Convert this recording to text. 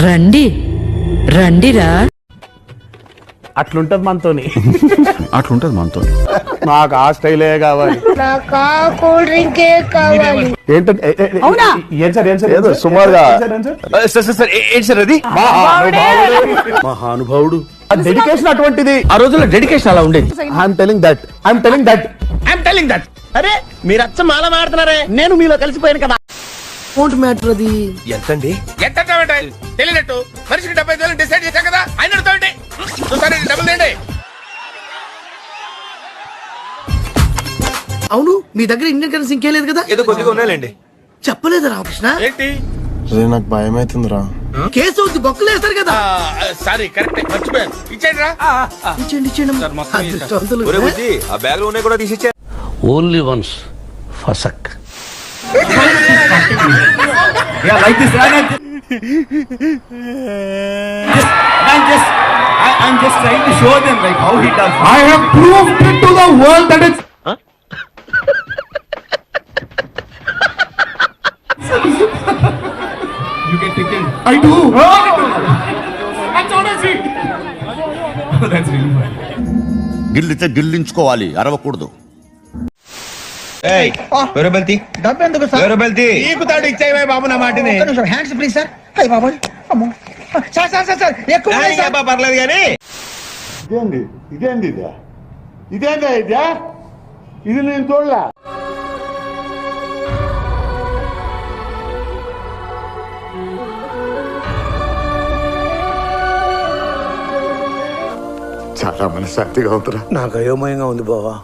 రండి రండిరా. అట్లుంటది మనతోని. అట్లుంటది మనతో. నాకు ఆ స్టైలే కావాలి. కూల్ డ్రింకే కావాలి. ఏంటంటే అవునా? ఏం సార్ ఏదో సుమారుగా ఏంటి సార్ అది? మహానుభావుడు. డెడికేషన్ అటువంటిది. ఆ రోజుల్లో డెడికేషన్ అలా ఉండేది. I'm telling that. అరే మీరు అచ్చ మాల మాడుతున్నారే, నేను మీలో కలిసిపోయాను కదా. అమౌంట్ మ్యాటర్ అది ఎంతండి? ఎంత తెలియనట్టు మనిషికి 70,000 డిసైడ్ చేశాం కదా, ఆయన డబ్బులు తేండి. అవును, మీ దగ్గర ఇండియన్ కరెన్సీ ఇంకేం లేదు కదా? ఏదో కొద్దిగా ఉన్నాయండి. చెప్పలేదు రామకృష్ణ. ఏంటి? నాకు భయం అవుతుందిరా. కేసు అవుద్ది, బొక్కలు వేస్తారు కదా. సారీ, కరెక్ట్ మర్చిపోయాను. ఇచ్చేయండి రా. ఇచ్చేయండి. అదృష్టవంతులు. ఆ బ్యాగ్ లో ఉన్నాయి కూడా తీసిచ్చా. ఓన్లీ వన్స్ ఫసక్. I'm just trying to show them like how he does. I have proved it to the world that it's You get tickled. I do. That's honestly. That's really fun. గిల్లితే గిల్లించుకోవాలి, అరవకూడదు. డబ్బెందుకు sir? నీకు తాడు ఇచ్చేవే బాబు నా మాటని. Hands please sir. అయ్య బాబోయ్, అమ్మో. సార్ ఎక్కువ ఉన్నాయి సార్. పర్లేదు కానీ ఇదేంది ఇది నేను చూడలే. చాలా మనశ్శాంతిగా ఉందిరా. నాకు అయోమయంగా ఉంది బావా.